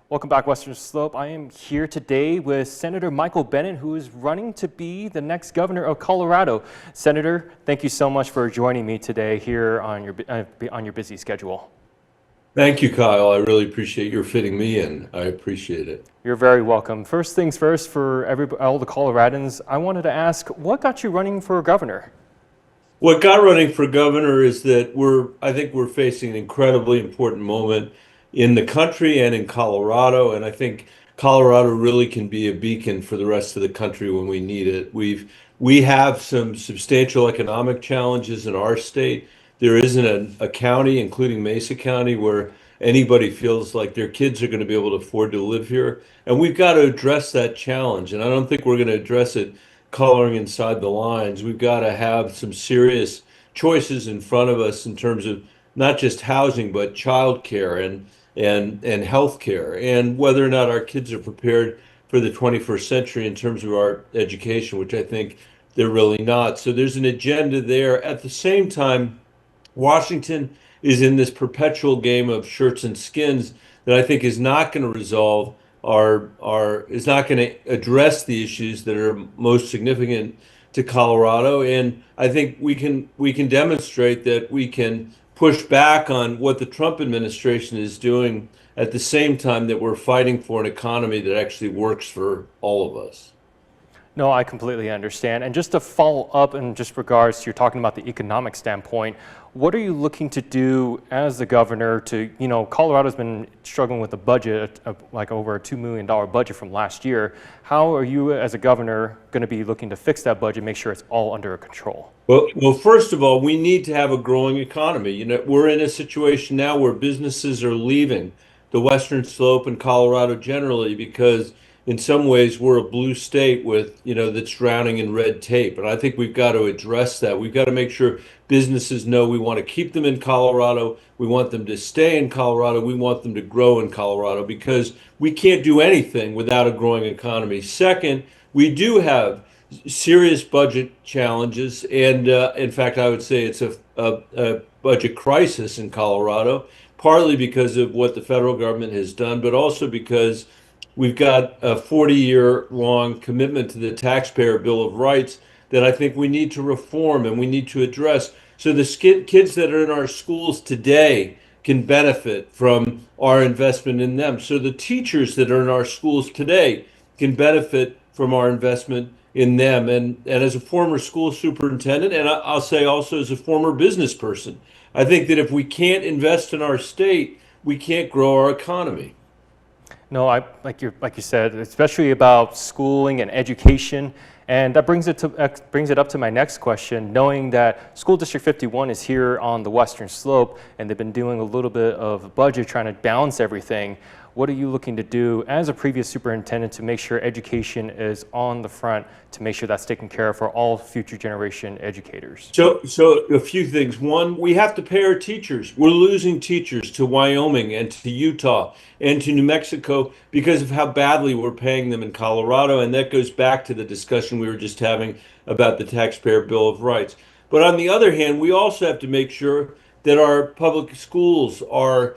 Welcome back, Western Slope. I am here today with Senator Michael Bennet, who is running to be the next governor of Colorado. Senator, thank you so much for joining me today here on your busy schedule. Thank you, Kyle. I really appreciate your fitting me in. I appreciate it. You're very welcome. First things first, for all the Coloradans, I wanted to ask, what got you running for governor? What got running for governor is that I think we're facing an incredibly important moment in the country and in Colorado, and I think Colorado really can be a beacon for the rest of the country when we need it. We have some substantial economic challenges in our state. There isn't a county, including Mesa County, where anybody feels like their kids are going to be able to afford to live here. And we've got to address that challenge. And I don't think we're going to address it coloring inside the lines. We've got to have some serious choices in front of us in terms of not just housing, but childcare and health care, and whether or not our kids are prepared for the 21st century in terms of our education, which I think they're really not. So there's an agenda there. At the same time, Washington is in this perpetual game of shirts and skins that I think is not going to resolve is not going to address the issues that are most significant to Colorado. And I think we can demonstrate that we can push back on what the Trump administration is doing at the same time that we're fighting for an economy that actually works for all of us. No, I completely understand. And just to follow up in just regards to you're talking about the economic standpoint, what are you looking to do as the governor to, Colorado's been struggling with a budget of like over a $2 million budget from last year. How are you as a governor going to be looking to fix that budget, make sure it's all under control? Well, first of all, we need to have a growing economy. We're in a situation now where businesses are leaving the Western Slope and Colorado generally because in some ways we're a blue state with, that's drowning in red tape. And I think we've got to address that. We've got to make sure businesses know we want to keep them in Colorado. We want them to stay in Colorado. We want them to grow in Colorado because we can't do anything without a growing economy. Second, we do have serious budget challenges. And in fact, I would say it's a budget crisis in Colorado, partly because of what the federal government has done, but also because we've got a 40-year-long commitment to the Taxpayer Bill of Rights that I think we need to reform and we need to address. So the kids that are in our schools today can benefit from our investment in them. So the teachers that are in our schools today can benefit from our investment in them. And as a former school superintendent, and I'll say also as a former business person, I think that if we can't invest in our state, we can't grow our economy. No, like you said, especially about schooling and education, and that brings it up to my next question. Knowing that School District 51 is here on the Western Slope, and they've been doing a little bit of budget trying to balance everything. What are you looking to do as a previous superintendent to make sure education is on the front, to make sure that's taken care of for all future generation educators? So a few things. One, we have to pay our teachers. We're losing teachers to Wyoming and to Utah and to New Mexico because of how badly we're paying them in Colorado. And that goes back to the discussion we were just having about the Taxpayer Bill of Rights. But on the other hand, we also have to make sure that our public schools are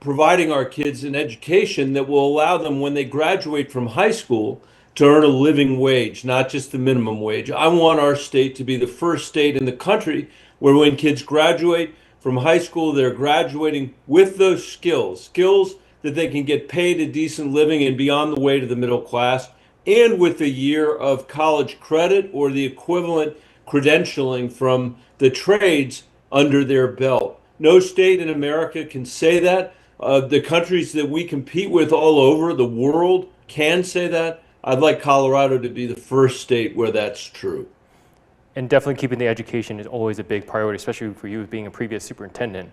providing our kids an education that will allow them, when they graduate from high school, to earn a living wage, not just the minimum wage. I want our state to be the first state in the country where when kids graduate from high school, they're graduating with those skills that they can get paid a decent living and be on the way to the middle class, and with a year of college credit or the equivalent credentialing from the trades under their belt. No state in America can say that. The countries that we compete with all over the world can say that. I'd like Colorado to be the first state where that's true. And definitely keeping the education is always a big priority, especially for you being a previous superintendent.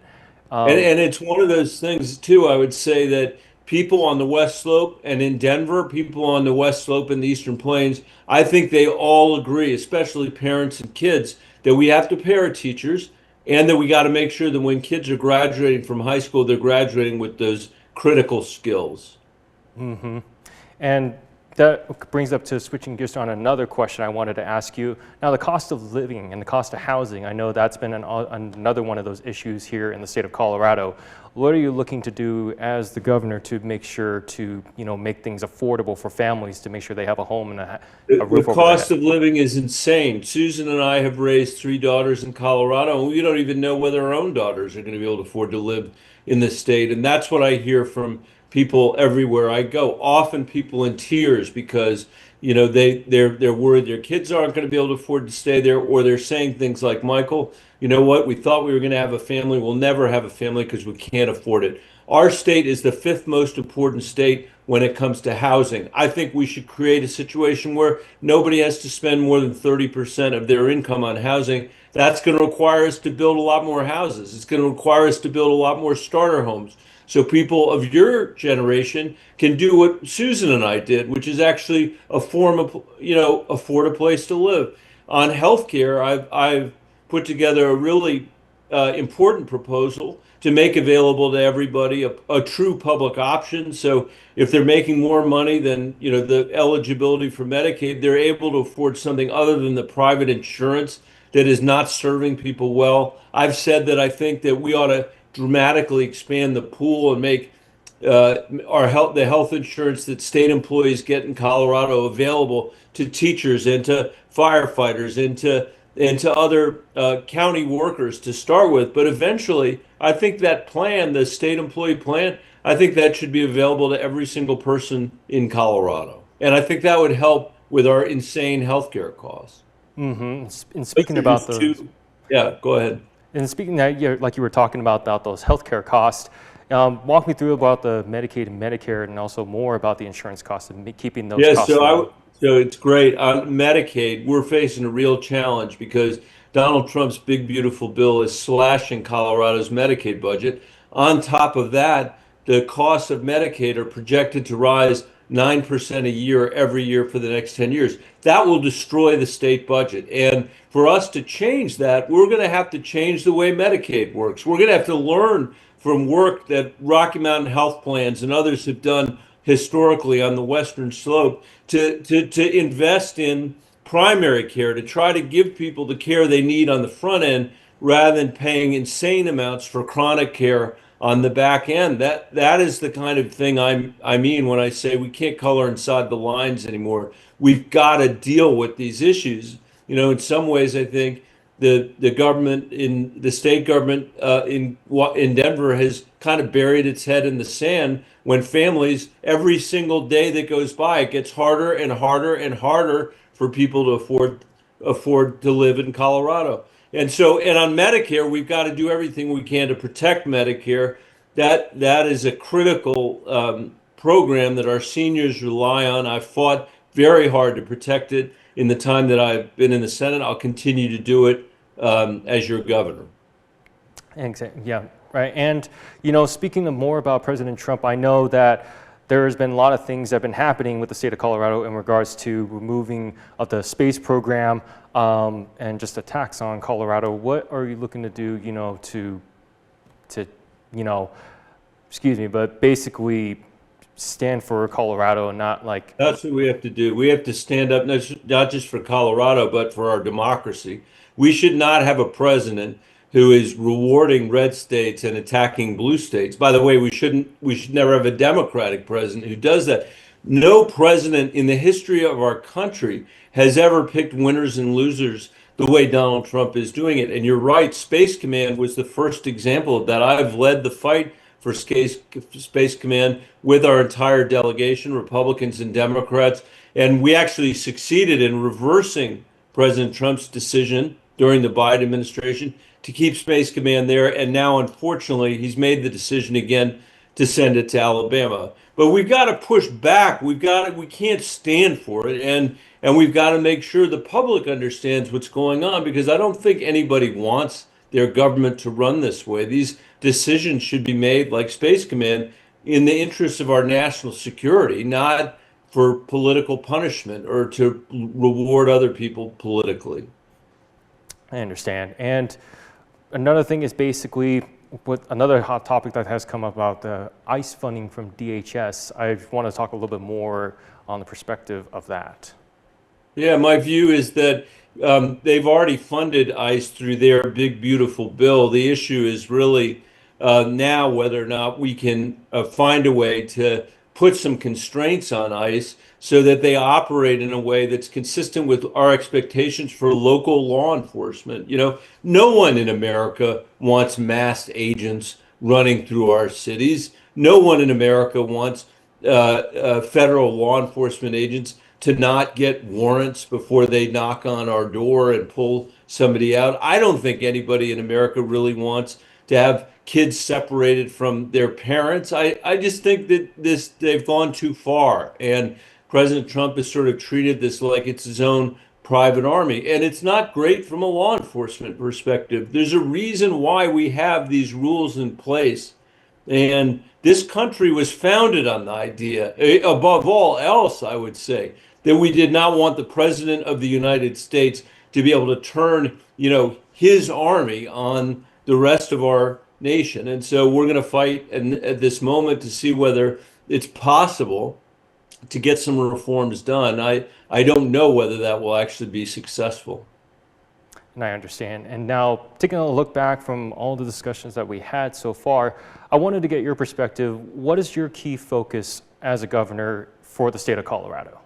And it's one of those things, too, I would say that people on the West Slope and in Denver, people on the West Slope and the Eastern Plains, I think they all agree, especially parents and kids, that we have to pay our teachers, and that we got to make sure that when kids are graduating from high school, they're graduating with those critical skills. Mm-hmm. And that brings up to switching gears on another question I wanted to ask you. Now, the cost of living and the cost of housing, I know that's been another one of those issues here in the state of Colorado. What are you looking to do as the governor to make sure to, make things affordable for families to make sure they have a home and a roof over their The cost head? of living is insane. Susan and I have raised three daughters in Colorado, and we don't even know whether our own daughters are going to be able to afford to live in this state. And that's what I hear from people everywhere I go. Often people in tears because they're worried their kids aren't going to be able to afford to stay there, or they're saying things like, Michael, you know what? We thought we were going to have a family. We'll never have a family because we can't afford it. Our state is the fifth most important state when it comes to housing. I think we should create a situation where nobody has to spend more than 30% of their income on housing. That's going to require us to build a lot more houses. It's going to require us to build a lot more starter homes. So people of your generation can do what Susan and I did, which is actually a form of, afford a place to live. On healthcare, I've put together a really important proposal to make available to everybody a true public option. So if they're making more money than the eligibility for Medicaid, they're able to afford something other than the private insurance that is not serving people well. I've said that I think that we ought to dramatically expand the pool and make the health insurance that state employees get in Colorado available to teachers and to firefighters and to other county workers to start with. But eventually, I think that plan, the state employee plan, I think that should be available to every single person in Colorado. And I think that would help with our insane healthcare costs. Mm-hmm. And speaking about those, yeah, go ahead. and speaking that, like you were talking about those healthcare costs, walk me through about the Medicaid and Medicare, and also more about the insurance costs and keeping those Yes, costs low. so it's great. On Medicaid, we're facing a real challenge because Donald Trump's big, beautiful bill is slashing Colorado's Medicaid budget. On top of that, the costs of Medicaid are projected to rise 9% a year every year for the next 10 years. That will destroy the state budget. And for us to change that, we're going to have to change the way Medicaid works. We're going to have to learn from work that Rocky Mountain Health Plans and others have done historically on the Western Slope to invest in primary care, to try to give people the care they need on the front end rather than paying insane amounts for chronic care on the back end. That is the kind of thing I mean when I say we can't color inside the lines anymore. We've got to deal with these issues. In some ways, I think the government in the state government in Denver has kind of buried its head in the sand when families, every single day that goes by, it gets harder and harder and harder for people to afford to live in Colorado. And on Medicare, we've got to do everything we can to protect Medicare. That is a critical program that our seniors rely on. I've fought very hard to protect it in the time that I've been in the Senate. I'll continue to do it as your governor. Exactly. Yeah. Right. And, speaking more about President Trump, I know that there's been a lot of things that have been happening with the state of Colorado in regards to removing of the space program and just a tax on Colorado. What are you looking to do, excuse me, but basically stand for Colorado and not like... That's what we have to do. We have to stand up, not just for Colorado, but for our democracy. We should not have a president who is rewarding red states and attacking blue states. By the way, we should never have a Democratic president who does that. No president in the history of our country has ever picked winners and losers the way Donald Trump is doing it. And you're right, Space Command was the first example of that. I've led the fight for Space Command with our entire delegation, Republicans and Democrats. And we actually succeeded in reversing President Trump's decision during the Biden administration to keep Space Command there. And now, unfortunately, he's made the decision again to send it to Alabama. But we've got to push back. We can't stand for it. And we've got to make sure the public understands what's going on, because I don't think anybody wants their government to run this way. These decisions should be made, like Space Command, in the interest of our national security, not for political punishment or to reward other people politically. I understand. And another thing is basically with another hot topic that has come up about the ICE funding from DHS, I want to talk a little bit more on the perspective of that. Yeah, my view is that they've already funded ICE through their big, beautiful bill. The issue is really now whether or not we can find a way to put some constraints on ICE so that they operate in a way that's consistent with our expectations for local law enforcement. You know, no one in America wants masked agents running through our cities. No one in America wants federal law enforcement agents to not get warrants before they knock on our door and pull somebody out. I don't think anybody in America really wants to have kids separated from their parents. I just think that they've gone too far. And President Trump has sort of treated this like it's his own private army. And it's not great from a law enforcement perspective. There's a reason why we have these rules in place. And this country was founded on the idea, above all else, I would say, that we did not want the President of the United States to be able to turn, his army on the rest of our nation. And so we're going to fight at this moment to see whether it's possible to get some reforms done. I don't know whether that will actually be successful. And I understand. And now, taking a look back from all the discussions that we had so far, I wanted to get your perspective. What is your key focus as a governor for the state of Colorado?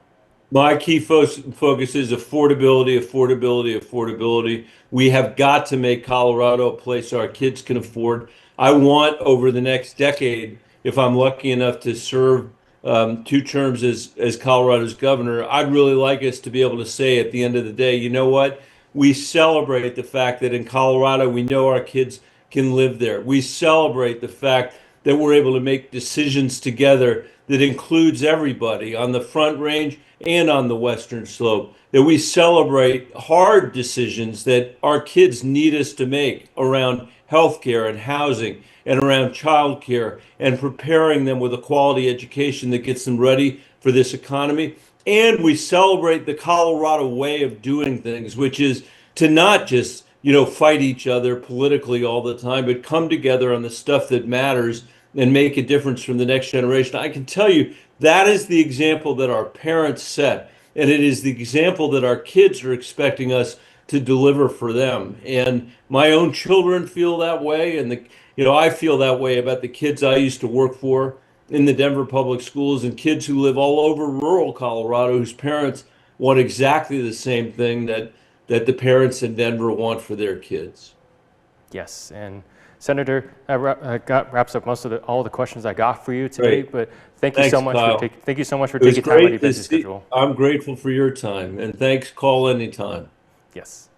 My key focus is affordability, affordability, affordability. We have got to make Colorado a place our kids can afford. I want over the next decade, if I'm lucky enough to serve 2 terms as Colorado's governor, I'd really like us to be able to say at the end of the day, you know what? We celebrate the fact that in Colorado, we know our kids can live there. We celebrate the fact that we're able to make decisions together that includes everybody on the Front Range and on the Western Slope, that we celebrate hard decisions that our kids need us to make around healthcare and housing and around childcare and preparing them with a quality education that gets them ready for this economy. And we celebrate the Colorado way of doing things, which is to not just, fight each other politically all the time, but come together on the stuff that matters and make a difference from the next generation. I can tell you that is the example that our parents set, and it is the example that our kids are expecting us to deliver for them. And my own children feel that way, and I feel that way about the kids I used to work for in the Denver public schools and kids who live all over rural Colorado whose parents want exactly the same thing that the parents in Denver want for their kids. Yes, and Senator, that wraps up all the questions I got for you today. Great. But thank Thanks, you so much Kyle. thank you so much for taking time out of your busy schedule. I'm grateful for your time, and thanks. Call anytime. Yes.